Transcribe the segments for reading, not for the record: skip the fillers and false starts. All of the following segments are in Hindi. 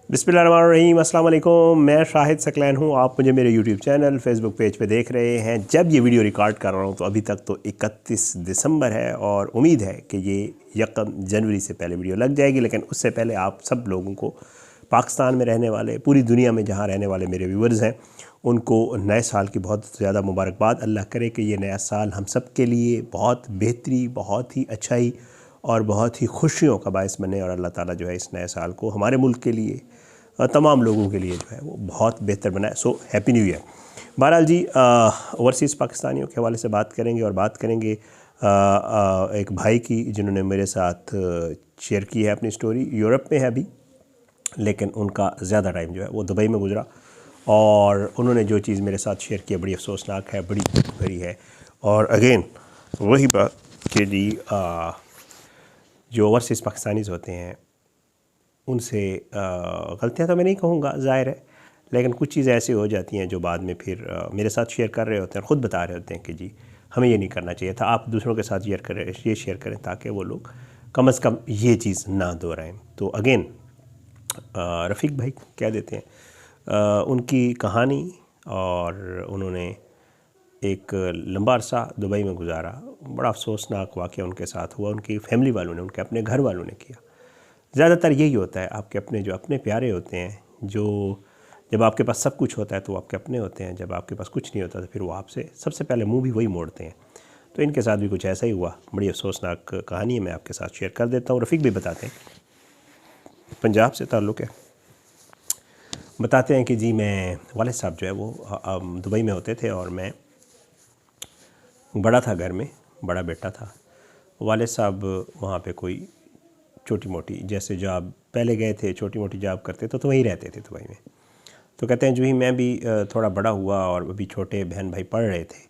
बिस्मिल्लाहिर्रहमानिर्रहीम, अस्सलाम वालेकुम। मैं शाहिद सकलैन हूँ। आप मुझे मेरे यूट्यूब चैनल फेसबुक पेज पे देख रहे हैं। जब ये वीडियो रिकॉर्ड कर रहा हूँ तो अभी तक तो 31 दिसंबर है और उम्मीद है कि ये 1 जनवरी से पहले वीडियो लग जाएगी। लेकिन उससे पहले आप सब लोगों को, पाकिस्तान में रहने वाले, पूरी दुनिया में जहाँ रहने वाले मेरे व्यूवर्स हैं, उनको नए साल की बहुत ज़्यादा मुबारकबाद। अल्लाह करे कि ये नया साल हम सब के लिए बहुत बेहतरी, बहुत ही अच्छाई और बहुत ही खुशियों का बायस बने। और अल्लाह ताला जो है इस नए साल को हमारे मुल्क के लिए, तमाम लोगों के लिए जो है वो बहुत बेहतर बनाए। So happy new year. बहरहाल जी, ओवरसीज़ पाकिस्तानियों के हवाले से बात करेंगे और बात करेंगे एक भाई की जिन्होंने मेरे साथ शेयर की है अपनी स्टोरी। यूरोप में है अभी, लेकिन उनका ज़्यादा टाइम जो है वो दुबई में गुजरा और उन्होंने जो चीज़ मेरे साथ शेयर की है बड़ी अफसोसनाक है, बड़ी दुख भरी है। और अगेन वही बात कि जी, जो ओवरसीज़ पाकिस्तानीज़ होते हैं उनसे गलतियाँ तो मैं नहीं कहूँगा, ज़ाहिर है, लेकिन कुछ चीज़ें ऐसी हो जाती हैं जो बाद में फिर मेरे साथ शेयर कर रहे होते हैं, ख़ुद बता रहे होते हैं कि जी हमें ये नहीं करना चाहिए था। आप दूसरों के साथ ये शेयर करें ताकि वो लोग कम अज़ कम ये चीज़ ना दोहराएं। तो अगेन रफ़ीक भाई कह देते हैं उनकी कहानी, और उन्होंने एक लंबा अरसा दुबई में गुजारा। बड़ा अफसोसनाक वाक़या उनके साथ हुआ, उनकी फैमिली वालों ने, उनके अपने घर वालों ने किया। ज़्यादातर यही होता है, आपके अपने जो अपने प्यारे होते हैं, जो जब आपके पास सब कुछ होता है तो वो आपके अपने होते हैं, जब आपके पास कुछ नहीं होता तो फिर वो आपसे सबसे पहले मुंह भी वही मोड़ते हैं। तो इनके साथ भी कुछ ऐसा ही हुआ। बड़ी अफसोसनाक कहानी है, मैं आपके साथ शेयर कर देता हूँ। रफ़ीक भी बताते हैं, पंजाब से ताल्लुक़ है। बताते हैं कि जी मैं, वालिद साहब जो है वो दुबई में होते थे और मैं बड़ा था घर में, बड़ा बेटा था। वालिद साहब वहाँ पे कोई छोटी मोटी जैसे जॉब पहले गए थे, छोटी मोटी जॉब करते तो वहीं रहते थे दुबई में। तो कहते हैं जो ही मैं भी थोड़ा बड़ा हुआ और अभी छोटे बहन भाई पढ़ रहे थे,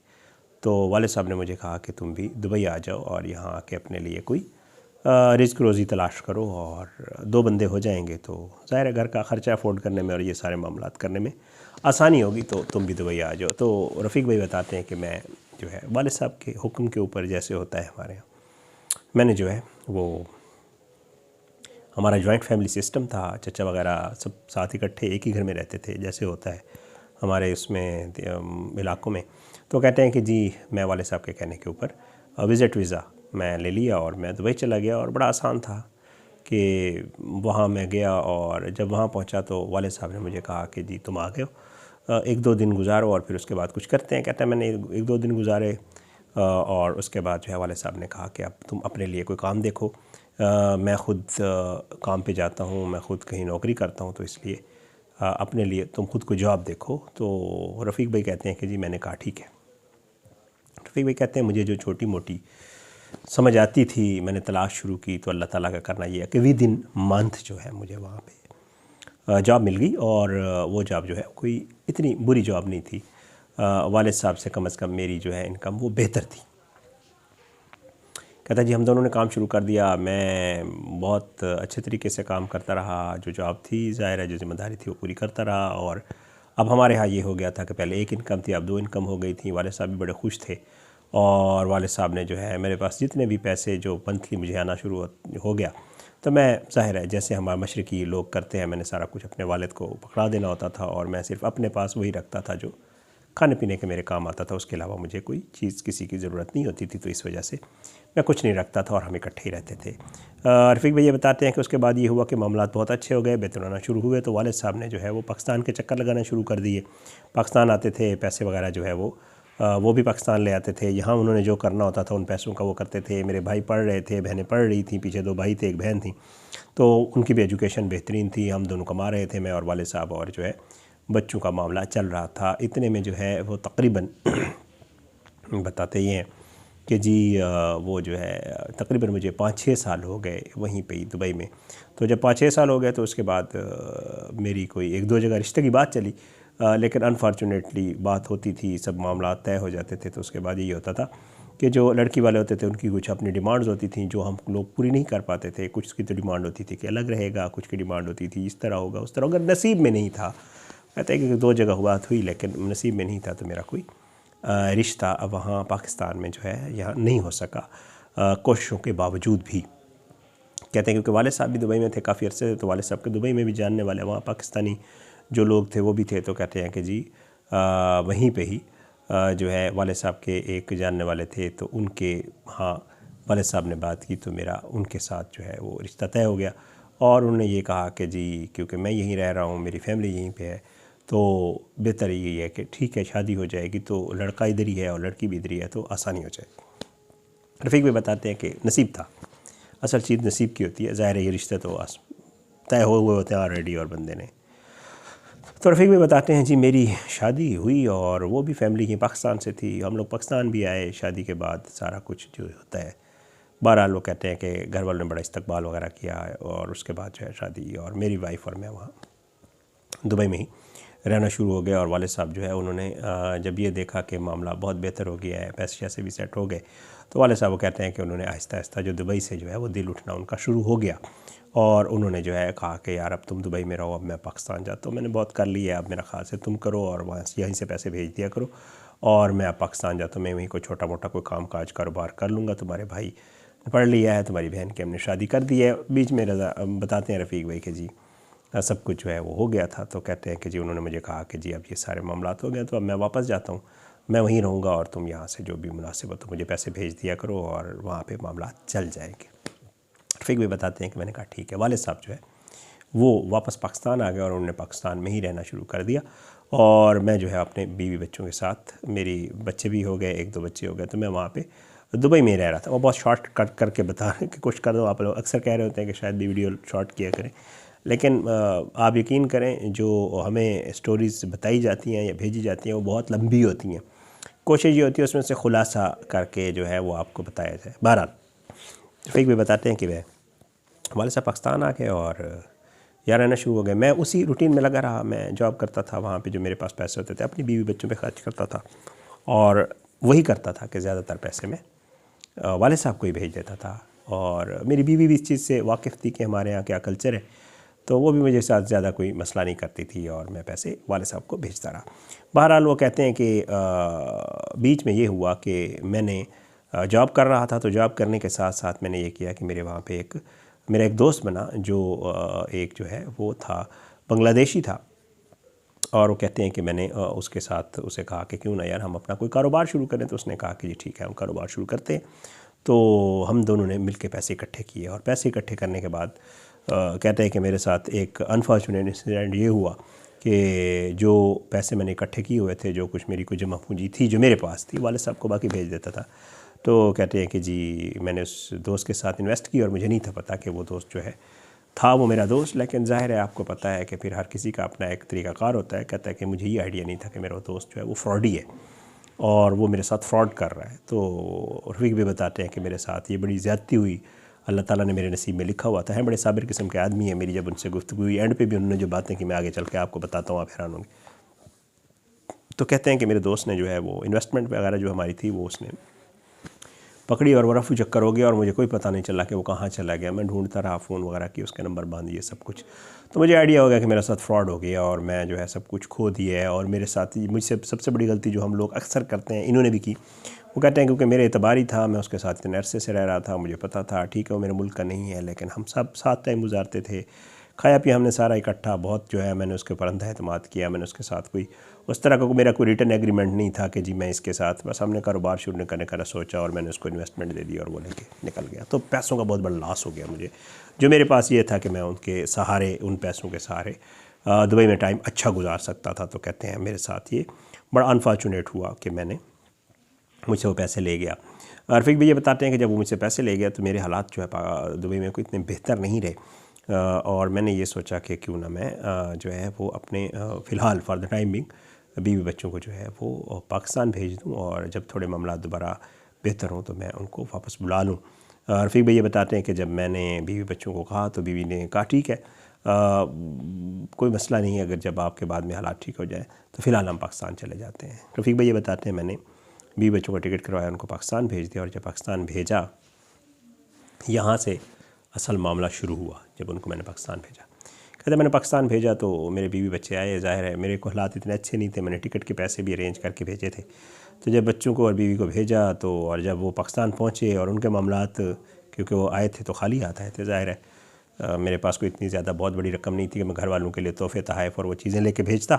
तो वालिद साहब ने मुझे कहा कि तुम भी दुबई आ जाओ और यहाँ आके अपने लिए कोई रिज़्क़ रोज़ी तलाश करो, और 2 बंदे हो जाएंगे तो ज़ाहिर है घर का ख़र्चा अफोर्ड करने में और ये सारे मामलात करने में आसानी होगी, तो तुम भी दुबई आ जाओ। तो रफ़ीक भाई बताते हैं कि मैं जो है वालिद साहब के हुक्म के ऊपर, जैसे होता है हमारे यहाँ, मैंने जो है वो, हमारा जॉइंट फैमिली सिस्टम था, चचा वगैरह सब साथ इकट्ठे एक ही घर में रहते थे, जैसे होता है हमारे उसमें इलाक़ों में। तो कहते हैं कि जी मैं वाले साहब के कहने के ऊपर विज़िट वीज़ा मैं ले लिया और मैं दुबई चला गया। और बड़ा आसान था कि वहाँ मैं गया, और जब वहाँ पहुँचा तो वाले साहब ने मुझे कहा कि जी तुम आ गए हो, 1-2 दिन गुजारो और फिर उसके बाद कुछ करते हैं। कहता है मैंने 1-2 दिन गुजारे और उसके बाद जो है वाले साहब ने कहा कि अब तुम अपने लिए कोई काम देखो। मैं ख़ुद काम पे जाता हूँ, मैं ख़ुद कहीं नौकरी करता हूँ, तो इसलिए अपने लिए तुम खुद को जॉब देखो। तो रफ़ीक भाई कहते हैं कि जी मैंने कहा ठीक है। रफ़ीक भाई कहते हैं मुझे जो छोटी मोटी समझ आती थी मैंने तलाश शुरू की, तो अल्लाह ताला का करना ये है कि विद इन मंथ जो है मुझे वहाँ पे जॉब मिल गई। और वो जॉब जो है कोई इतनी बुरी जॉब नहीं थी, वालिद साहब से कम अज़ कम मेरी जो है इनकम वो बेहतर थी। कहता जी हम दोनों ने काम शुरू कर दिया। मैं बहुत अच्छे तरीके से काम करता रहा, जो जॉब थी ज़ाहिर है जो ज़िम्मेदारी थी वो पूरी करता रहा। और अब हमारे यहाँ ये हो गया था कि पहले 1 इनकम थी, अब 2 इनकम हो गई थी। वालिद साहब भी बड़े खुश थे, और वालिद साहब ने जो है मेरे पास जितने भी पैसे जो मंथली मुझे आना शुरू हो गया, तो मैं ज़ाहिर है जैसे हमारे मशरक़ी लोग करते हैं, मैंने सारा कुछ अपने वालिद को पकड़ा देना होता था, और मैं सिर्फ़ अपने पास वही रखता था जो खाने पीने के मेरे काम आता था। उसके अलावा मुझे कोई चीज़ किसी की ज़रूरत नहीं होती थी, तो इस वजह से मैं कुछ नहीं रखता था और हम इकट्ठे ही रहते थे। रफ़ीक भैया बताते हैं कि उसके बाद ये हुआ कि मामलात बहुत अच्छे हो गए, बेहतर होना शुरू हुए। तो वालिद साहब ने जो है वो पाकिस्तान के चक्कर लगाना शुरू कर दिए। पाकिस्तान आते थे, पैसे वगैरह जो है वो भी पाकिस्तान ले आते थे। यहाँ उन्होंने जो करना होता था उन पैसों का वो करते थे। मेरे भाई पढ़ रहे थे, बहनें पढ़ रही थी, पीछे 2 भाई थे, 1 बहन थी, तो उनकी भी एजुकेशन बेहतरीन थी। हम दोनों कमा रहे थे, मैं और वालिद साहब, और जो है बच्चों का मामला चल रहा था। इतने में जो है वो तकरीबन बताते ही हैं कि जी वो जो है तकरीबन मुझे 5-6 साल हो गए वहीं पे ही दुबई में। तो जब 5-6 साल हो गए तो उसके बाद मेरी कोई 1-2 जगह रिश्ते की बात चली, लेकिन अनफॉर्चुनेटली बात होती थी, सब मामला तय हो जाते थे। तो उसके बाद यही होता था कि जो लड़की वाले होते थे उनकी कुछ अपनी डिमांड्स होती थी जो हम लोग पूरी नहीं कर पाते थे। कुछ की तो डिमांड होती थी कि अलग रहेगा, कुछ की डिमांड होती थी इस तरह होगा उस तरह, अगर नसीब में नहीं था। कहते हैं कि 2 जगह बात हुई लेकिन नसीब में नहीं था, तो मेरा कोई रिश्ता अब वहाँ पाकिस्तान में जो है यहाँ नहीं हो सका, कोशिशों के बावजूद भी। कहते हैं क्योंकि वाले साहब भी दुबई में थे काफ़ी अरसे से, तो वाले साहब के दुबई में भी जानने वाले वहाँ पाकिस्तानी जो लोग थे वो भी थे। तो कहते हैं कि जी वहीं पे ही जो है वाले साहब के एक जानने वाले थे, तो उनके हाँ वाले साहब ने बात की तो मेरा उनके साथ जो है वो रिश्ता तय हो गया। और उन्होंने ये कहा कि जी क्योंकि मैं यहीं रह रहा हूँ, मेरी फैमिली यहीं पे है, तो बेहतर यही है कि ठीक है शादी हो जाएगी तो लड़का इधर ही है और लड़की भी इधर ही है, तो आसानी हो जाए। रफ़ीक भी बताते हैं कि नसीब था, असल चीज़ नसीब की होती है। ज़ाहिर है ये रिश्ते तो तय हो हुए होते हैं ऑलरेडी और बंदे ने। तो रफ़ीक भी बताते हैं जी मेरी शादी हुई और वो भी फैमिली ही पाकिस्तान से थी, हम लोग पाकिस्तान भी आए शादी के बाद, सारा कुछ जो होता है। बहरहाल वो कहते हैं कि घर वालों ने बड़ा इस्तकबाल वगैरह किया और उसके बाद जो है शादी, और मेरी वाइफ और मैं वहाँ दुबई में ही रहना शुरू हो गया। और वाले साहब जो है उन्होंने जब ये देखा कि मामला बहुत बेहतर हो गया है, पैसे शैसे भी सेट हो गए, तो वाले साहब वो कहते हैं कि उन्होंने आहिस्ता आहिस्ता जो दुबई से जो है वो दिल उठना उनका शुरू हो गया। और उन्होंने जो है कहा कि यार अब तुम दुबई में रहो, अब मैं पाकिस्तान जाता हूँ, मैंने बहुत कर लिया है, अब मेरा ख्याल से तुम करो और वहाँ से यहीं से पैसे भेज दिया करो, और मैं अब पाकिस्तान जाता हूँ, मैं वहीं कोई छोटा मोटा कोई काम काज कारोबार कर लूँगा, तुम्हारे भाई पढ़ लिया है, तुम्हारी बहन की हमने शादी कर दी है। बीच में रज़ा बताते हैं रफ़ीक भाई कि जी सब कुछ जो है वो हो गया था। तो कहते हैं कि जी उन्होंने मुझे कहा कि जी अब ये सारे मामलात हो गए, तो अब मैं वापस जाता हूँ, मैं वहीं रहूँगा और तुम यहाँ से जो भी मुनासिब हो तो मुझे पैसे भेज दिया करो और वहाँ पे मामलात चल जाएंगे। रफ़ीक भी बताते हैं कि मैंने कहा ठीक है। वालिद साहब जो है वो वापस पाकिस्तान आ गए और उन्होंने पाकिस्तान में ही रहना शुरू कर दिया, और मैं जो है अपने बीवी बच्चों के साथ, मेरी बच्चे भी हो गए, 1-2 बच्चे हो गए, तो मैं वहाँ पे दुबई में ही रह रहा था। वो बहुत शॉर्ट कट करके बताने की कोशिश कर रहा हूँ। आप लोग अक्सर कह रहे होते हैं कि शायद भी वीडियो शॉर्ट किया करें, लेकिन आप यकीन करें जो हमें स्टोरीज़ बताई जाती हैं या भेजी जाती हैं वो बहुत लंबी होती हैं। कोशिश ये होती है उसमें से खुलासा करके जो है वो आपको बताया जाए। बहरहाल रफ़ीक भी बताते हैं कि वह वाले साहब पाकिस्तान आ गए और यहाँ रहना शुरू हो गए। मैं उसी रूटीन में लगा रहा, मैं जॉब करता था वहाँ पे, जो मेरे पास पैसे होते थे अपनी बीवी बच्चों पे खर्च करता था, और वही करता था कि ज़्यादातर पैसे में वाले साहब को ही भेज देता था। और मेरी बीवी भी इस चीज़ से वाकिफ़ थी कि हमारे यहाँ क्या कल्चर है, तो वो भी मुझे साथ ज़्यादा कोई मसला नहीं करती थी और मैं पैसे वाले साहब को भेजता रहा। बहरहाल वो कहते हैं कि बीच में ये हुआ कि मैंने जॉब कर रहा था, तो जॉब करने के साथ साथ मैंने ये किया कि मेरे वहाँ पे मेरा एक दोस्त बना जो एक जो है वो था बांग्लादेशी था, और वो कहते हैं कि मैंने उसके साथ उसे कहा कि क्यों ना यार हम अपना कोई कारोबार शुरू करें। तो उसने कहा कि जी ठीक है हम कारोबार शुरू करते हैं। तो हम दोनों ने मिलके पैसे इकट्ठे किए, और पैसे इकट्ठे करने के बाद कहते हैं कि मेरे साथ एक अनफॉर्चुनेट इंसिडेंट ये हुआ कि जो पैसे मैंने इकट्ठे किए हुए थे, जो कुछ मेरी कोई जमा पूंजी थी जो मेरे पास थी, वाले साहब को बाकी भेज देता था। तो कहते हैं कि जी मैंने उस दोस्त के साथ इन्वेस्ट की, और मुझे नहीं था पता कि वो दोस्त जो है था वो मेरा दोस्त। लेकिन ज़ाहिर है आपको पता है कि फिर हर किसी का अपना एक तरीक़ाकार होता है। कहता है कि मुझे ये आइडिया नहीं था कि मेरा दोस्त जो है वो फ्रॉडी है और वो मेरे साथ फ्रॉड कर रहा है। तो रफ़ीक भी बताते हैं कि मेरे साथ ये बड़ी ज़्यादती हुई, अल्लाह ताला ने मेरे नसीब में लिखा हुआ था। है बड़े साबिर किस्म के आदमी है। मेरी जब उनसे गुफ्तगू हुई एंड पे भी उन्होंने जो बातें की मैं आगे चल के आपको बताता हूँ, आप हैरान होंगे। तो कहते हैं कि मेरे दोस्त ने जो है वो इन्वेस्टमेंट वगैरह जो हमारी थी वो उसने पकड़ी और वो रफू चक्कर हो गया, और मुझे कोई पता नहीं चला कि वो कहाँ चला गया। मैं ढूंढता रहा, फ़ोन वगैरह की, उसके नंबर बांध दिए सब कुछ। तो मुझे आइडिया हो गया कि मेरे साथ फ्रॉड हो गया और मैं जो है सब कुछ खो दिया है। और मेरे साथ मुझसे सबसे बड़ी गलती जो हम लोग अक्सर करते हैं, इन्होंने भी की। वो कहते हैं क्योंकि मेरे एतबारी था, मैं उसके साथ इतने अरसे से रह रहा था, मुझे पता था ठीक है वो मेरे मुल्क का नहीं है, लेकिन हम सब साथ टाइम गुजारते थे, खाया पिया हमने सारा इकट्ठा, बहुत जो है मैंने उसके ऊपर अंधा एतमाद किया। मैंने उसके साथ कोई उस तरह का मेरा कोई रिटर्न एग्रीमेंट नहीं था कि जी मैं इसके साथ, बस हमने कारोबार शुरू करने का सोचा और मैंने उसको इन्वेस्टमेंट दे दी और वो लेके निकल गया। तो पैसों का बहुत बड़ा लॉस हो गया मुझे। जो मेरे पास ये था कि मैं उनके सहारे, उन पैसों के सहारे दुबई में टाइम अच्छा गुजार सकता था। तो कहते हैं मेरे साथ ये बड़ा अनफॉर्चुनेट हुआ कि मुझसे वो पैसे ले गया। रफ़ीक भी ये बताते हैं कि जब वो मुझसे पैसे ले गया तो मेरे हालात जो है दुबई में कोई इतने बेहतर नहीं रहे, और मैंने ये सोचा कि क्यों ना मैं जो है वो अपने फ़िलहाल फॉर द टाइम बिंग बीवी बच्चों को जो है वो पाकिस्तान भेज दूँ, और जब थोड़े मामला दोबारा बेहतर हों तो मैं उनको वापस बुला लूँ। रफ़ीक भाई ये बताते हैं कि जब मैंने बीवी बच्चों को कहा तो बीवी ने कहा ठीक है, कोई मसला नहीं है, अगर जब आपके बाद में हालात ठीक हो जाए तो फ़िलहाल हम पाकिस्तान चले जाते हैं। रफ़ीक भाई ये बताते हैं मैंने बीवी बच्चों का टिकट करवाया, उनको पाकिस्तान भेज दिया, और जब पाकिस्तान भेजा यहाँ से असल मामला शुरू हुआ। जब उनको मैंने पाकिस्तान भेजा, कहते मैंने पाकिस्तान भेजा तो मेरे बीवी बच्चे आए। ज़ाहिर है मेरे को हालात इतने अच्छे नहीं थे, मैंने टिकट के पैसे भी अरेंज करके भेजे थे। तो जब बच्चों को और बीवी को भेजा तो, और जब वो पाकिस्तान पहुँचे और उनके मामलात क्योंकि वो आए थे तो खाली हाथ आए थे, ज़ाहिर है मेरे पास कोई इतनी ज़्यादा बहुत बड़ी रकम नहीं थी कि मैं घर वालों के लिए तोहफ़े तोहफ़ और वो चीज़ें लेके भेजता।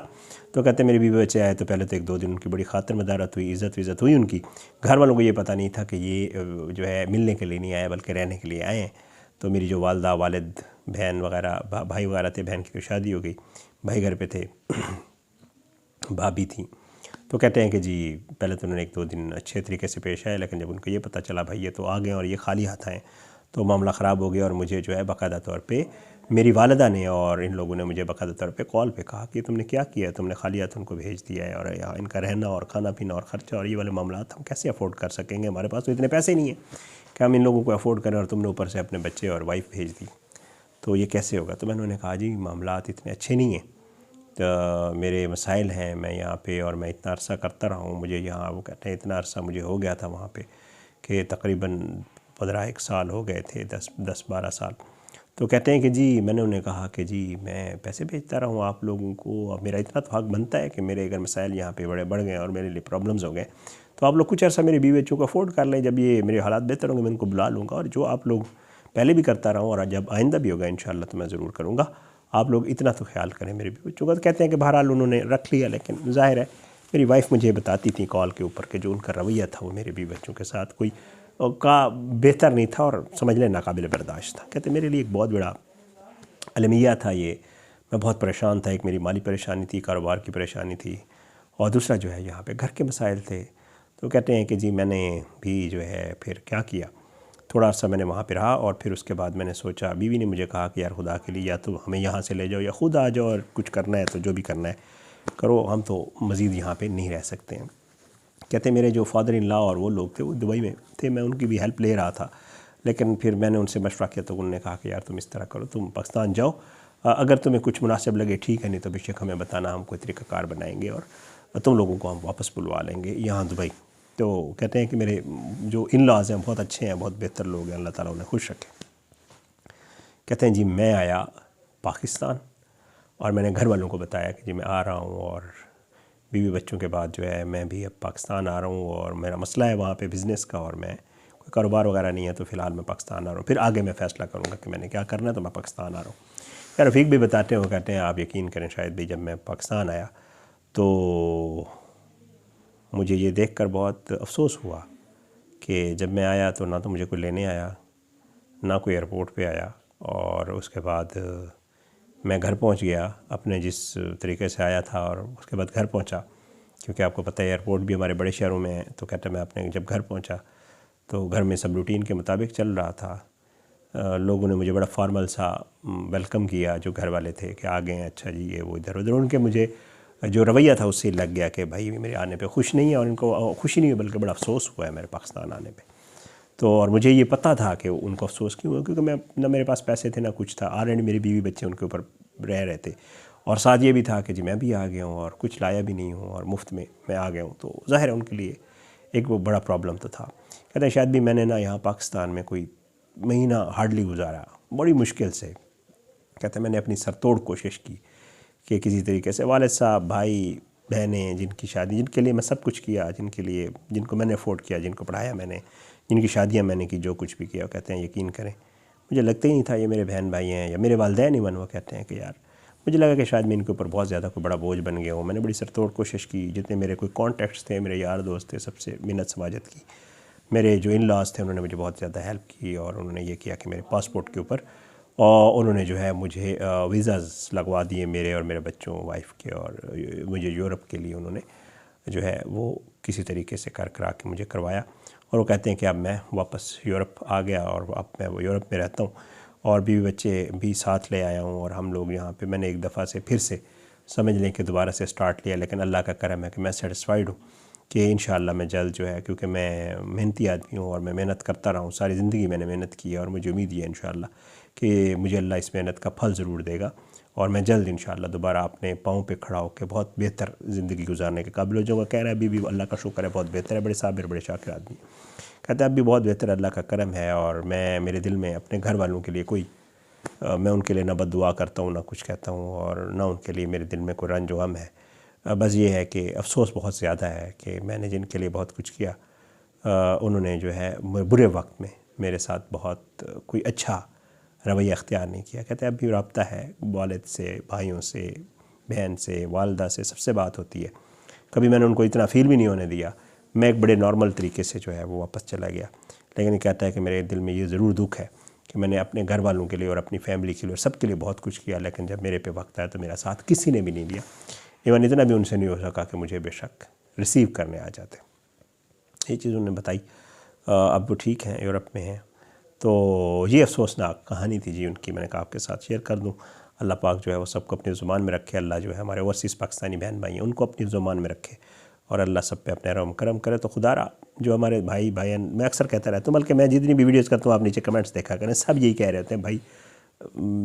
तो कहते मेरे बीवी बच्चे आए तो पहले तो 1-2 दिन उनकी बड़ी खातिर मदारत हुई, इज़्ज़त हुई उनकी। घर वालों को ये पता नहीं था कि ये जो है मिलने के लिए नहीं आए बल्कि रहने के लिए आए हैं। तो मेरी जो वालदा वालिद बहन वगैरह भाई वगैरह थे, बहन की तो शादी हो गई, भाई घर पे थे, भाभी थी। तो कहते हैं कि जी पहले तो उन्होंने 1-2 दिन अच्छे तरीके से पेश आए, लेकिन जब उनको ये पता चला भाई ये तो आ गए और ये खाली हाथ आए, तो मामला ख़राब हो गया। और मुझे जो है बाकायदा तौर पे मेरी वालिदा ने और इन लोगों ने मुझे बाकायदा तौर पे कॉल पे कहा कि तुमने क्या किया, तुमने खाली हाथ उनको भेज दिया है, और यहाँ इनका रहना और खाना पीना और ख़र्चा और ये वाले मामला हम कैसे अफोर्ड कर सकेंगे, हमारे पास तो इतने पैसे नहीं हैं कि हम इन लोगों को अफोर्ड करें, और तुमने ऊपर से अपने बच्चे और वाइफ भेज दी, तो ये कैसे होगा। तो मैंने उन्हें कहा जी मामला इतने अच्छे नहीं हैं, तो मेरे मसाइल हैं, मैं यहाँ पे और मैं इतना अरसा करता रहा हूँ, मुझे यहाँ, वो कहते हैं इतना अरसा मुझे हो गया था वहाँ पे कि तकरीबन 15-1 साल हो गए थे, 10-12 साल। तो कहते हैं कि जी मैंने उन्हें कहा कि जी मैं पैसे भेजता रहा हूँ आप लोगों को, अब मेरा इतना तो हक़ बनता है कि मेरे अगर मसाइल यहाँ पे बड़े बढ़ गए और मेरे लिए प्रॉब्लम्स हो गए, तो आप लोग कुछ अर्सा मेरे बीवी बच्चों को अफोर्ड कर लें, जब ये मेरे हालात बेहतर होंगे मैं उनको बुला लूँगा, और जो आप लोग पहले भी करता रहा हूँ और जब आइंदा भी होगा इंशाअल्लाह तो मैं ज़रूर करूँगा, आप लोग इतना तो ख्याल करें मेरे बीवी बच्चों का। तो कहते हैं कि बहरहाल उन्होंने रख लिया, लेकिन ज़ाहिर है मेरी वाइफ मुझे बताती थी कॉल के ऊपर कि जो उनका रवैया था वो मेरे बीवी बच्चों के साथ कोई का बेहतर नहीं था और समझ लें नाकाबिल बर्दाश्त था। कहते मेरे लिए एक बहुत बड़ा अलमिया था ये, मैं बहुत परेशान था। एक मेरी माली परेशानी थी, कारोबार की परेशानी थी, और दूसरा जो है यहाँ पे घर के मसाइल थे। तो कहते हैं कि जी मैंने भी जो है फिर क्या किया, थोड़ा सा मैंने वहाँ पे रहा, और फिर उसके बाद मैंने सोचा, बीवी ने मुझे कहा कि यार खुदा के लिए या तो हमें यहाँ से ले जाओ या ख़ुद आ जाओ, और कुछ करना है तो जो भी करना है करो, हम तो मज़ीद यहाँ पे नहीं रह सकते हैं। कहते मेरे जो फादर इन लॉ और वो लोग थे वो दुबई में थे, मैं उनकी भी हेल्प ले रहा था, लेकिन फिर मैंने उनसे मशवरा किया तो उन्होंने कहा कि यार तुम इस तरह करो, तुम पाकिस्तान जाओ, अगर तुम्हें कुछ मुनासिब लगे ठीक है, नहीं तो बेशक हमें बताना, हम कोई तरीक़ाकार बनाएंगे और तुम लोगों को हम वापस बुलवा लेंगे यहाँ दुबई। तो कहते हैं कि मेरे जो इन लॉज़ हैं बहुत अच्छे हैं, बहुत बेहतर लोग हैं, अल्लाह ताला उन्हें खुश रखे। कहते हैं जी मैं आया पाकिस्तान और मैंने घर वालों को बताया कि जी मैं आ रहा हूँ, और बीवी बच्चों के बाद जो है मैं भी अब पाकिस्तान आ रहा हूँ, और मेरा मसला है वहाँ पे बिज़नेस का, और मैं कोई कारोबार वगैरह नहीं है, तो फ़िलहाल मैं पाकिस्तान आ रहा हूँ, फिर आगे मैं फ़ैसला करूँगा कि मैंने क्या करना है, तो मैं पाकिस्तान आ रहा हूँ। यार रफ़ीक भी बताते हैं, वो कहते हैं आप यकीन करें शायद भी, जब मैं पाकिस्तान आया तो मुझे ये देखकर बहुत अफसोस हुआ कि जब मैं आया तो ना तो मुझे कोई लेने आया, ना कोई एयरपोर्ट पे आया, और उसके बाद मैं घर पहुंच गया अपने जिस तरीके से आया था, और उसके बाद घर पहुंचा, क्योंकि आपको पता है एयरपोर्ट भी हमारे बड़े शहरों में है। तो कहते मैं अपने जब घर पहुंचा तो घर में सब रूटीन के मुताबिक चल रहा था। लोगों ने मुझे बड़ा फॉर्मल सा वेलकम किया, जो घर वाले थे कि आ गए हैं, अच्छा जी ये वो इधर उधर। उनके मुझे जो रवैया था उससे लग गया कि भाई मेरे आने पे खुश नहीं है, और इनको खुशी नहीं है बल्कि बड़ा अफसोस हुआ है मेरे पाकिस्तान आने पे। तो और मुझे ये पता था कि उनको अफसोस क्यों हुआ, क्योंकि मैं ना मेरे पास पैसे थे ना कुछ था, ऑलरेडी मेरी बीवी बच्चे उनके ऊपर रह रहे थे, और साथ ये भी था कि जी मैं भी आ गया हूँ और कुछ लाया भी नहीं हूँ और मुफ्त में मैं आ गया हूँ। तो ज़ाहिर है उनके लिए एक वो बड़ा प्रॉब्लम तो था। कहते हैं शायद भी मैंने ना यहाँ पाकिस्तान में कोई महीना हार्डली गुजारा, बड़ी मुश्किल से। कहते हैं मैंने अपनी सरतोड़ कोशिश की कि किसी तरीके से वालिद साहब, भाई बहनें जिनकी शादी, जिनके लिए मैं सब कुछ किया, जिनके लिए जिनको मैंने अफोर्ड किया, जिनको पढ़ाया मैंने, जिनकी शादियाँ मैंने की, जो कुछ भी किया, कहते हैं यकीन करें मुझे लगता ही नहीं था ये मेरे बहन भाई हैं या मेरे वालिदैन ही बन। वो कहते हैं कि यार मुझे लगा कि शायद मैं इनके ऊपर बहुत ज़्यादा कोई बड़ा बोझ बन गया हूँ। मैंने बड़ी सरतोड़ कोशिश की, जितने मेरे कोई कॉन्टैक्ट्स थे, मेरे यार दोस्त थे, सबसे मिन्नत समाजत की। मेरे जो इन लॉज थे उन्होंने मुझे बहुत ज़्यादा हेल्प की, और उन्होंने ये किया कि मेरे पासपोर्ट के ऊपर और उन्होंने जो है मुझे वीज़ाज़ लगवा दिए मेरे और मेरे बच्चों वाइफ के, और मुझे यूरोप के लिए उन्होंने जो है वो किसी तरीके से कर करा के मुझे करवाया। और वो कहते हैं कि अब मैं वापस यूरोप आ गया और अब मैं वो यूरोप में रहता हूँ, और बीवी बच्चे भी साथ ले आया हूँ, और हम लोग यहाँ पे मैंने एक दफ़ा से फिर से समझ लें कि दोबारा से स्टार्ट लिया। लेकिन अल्लाह का करम है कि मैं सेटिस्फाइड हूँ कि इंशाअल्लाह मैं जल्द जो है, क्योंकि मैं मेहनती आदमी हूँ और मैं मेहनत करता रहा हूँ, सारी ज़िंदगी मैंने मेहनत की है, और मुझे उम्मीद है इंशाअल्लाह कि मुझे अल्लाह इस मेहनत का फल ज़रूर देगा, और मैं जल्द इंशाअल्लाह दोबारा अपने पाँव पे खड़ा होकर बहुत बेहतर ज़िंदगी गुजारने के काबिल हो जाऊँगा। कह रहा है अभी भी अल्लाह का शुक्र है बहुत बेहतर है, बड़े साबिर बड़े शाकिर आदमी। कहते हैं अब भी बहुत बेहतर अल्लाह का करम है, और मैं मेरे दिल में अपने घर वालों के लिए कोई मैं उनके लिए ना बद्दुआ करता हूँ, ना कुछ कहता हूँ, और ना उनके लिए मेरे दिल में कोई रंज गम है। बस ये है कि अफसोस बहुत ज़्यादा है कि मैंने जिनके लिए बहुत कुछ किया उन्होंने जो है बुरे वक्त में मेरे साथ बहुत कोई अच्छा रवैया अख्तियार नहीं किया। कहते अब भी रब्ता है वालिद से, भाइयों से, बहन से, वालदा से, सबसे बात होती है। कभी मैंने उनको इतना फ़ील भी नहीं होने दिया। मैं एक बड़े नॉर्मल तरीके से जो है वो वापस चला गया। लेकिन कहता है कि मेरे दिल में ये ज़रूर दुख है कि मैंने अपने घर वालों के लिए और अपनी फैमिली के लिए और सब के लिए बहुत कुछ किया, लेकिन जब मेरे पे वक्त आया तो मेरा साथ किसी ने भी नहीं दिया। इवन इतना भी उनसे नहीं हो सका कि मुझे बेशक रिसीव करने आ जाते। ये चीज़ उन्होंने बताई। अब वो ठीक हैं, यूरोप में हैं। तो ये अफसोसनाक कहानी थी जी उनकी, मैंने कहा आपके साथ शेयर कर दूँ। अल्लाह पाक जो है वो सबको अपनी ज़ुबान में रखे। अल्लाह जो है हमारे ओवरसीज़ पाकिस्तानी बहन भाई हैं उनको अपनी ज़ुबान में रखे और अल्लाह सब पे अपने रहम करम करे। तो खुदारा जो हमारे भाई बहन, मैं अक्सर कहता रहता हूँ, बल्कि मैं जितनी भी वीडियोज़ करता हूँ आप नीचे कमेंट्स देखा करें, सब यही कह रहे होते हैं भाई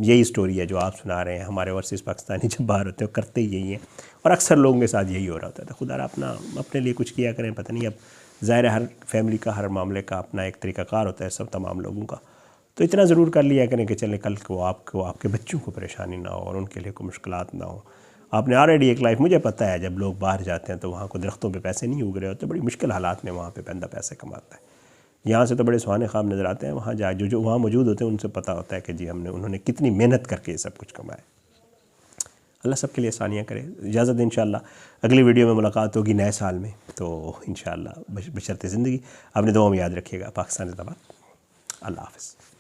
यही स्टोरी है जो आप सुना रहे हैं। हमारे ओवरसीज़ पाकिस्तानी जब बाहर होते हैं करते ही यही हैं और अक्सर लोगों के साथ यही हो रहा होता है। तो खुदारा अपने लिए कुछ किया करें। पता नहीं, अब ज़ाहिर है हर फैमिली का, हर मामले का अपना एक तरीक़ाकार होता है सब तमाम लोगों का। तो इतना ज़रूर कर लिया करें कि चले कल को आपको, आपके बच्चों को परेशानी ना हो और उनके लिए कोई मुश्किलात ना हो। आपने ऑलरेडी एक लाइफ, मुझे पता है जब लोग बाहर जाते हैं तो वहाँ को दरख्तों पे पैसे नहीं उग रहे होते, बड़ी मुश्किल हालात में वहाँ पे बंदा पैसे कमाता है। यहाँ से तो बड़े सुहाने ख्वाब नज़र आते हैं, वहाँ जा जो वहाँ मौजूद होते हैं उनसे पता होता है कि जी उन्होंने कितनी मेहनत करके ये सब कुछ कमाया। अल्लाह सबके लिए आसानियाँ करे। इजाज़त इंशाअल्लाह अगली वीडियो में मुलाकात होगी नए साल में। तो इंशाअल्लाह बशर्ते ज़िंदगी अपने दुआ में याद रखिएगा। पाकिस्तान ज़िंदाबाद। अल्लाह हाफ़िज़।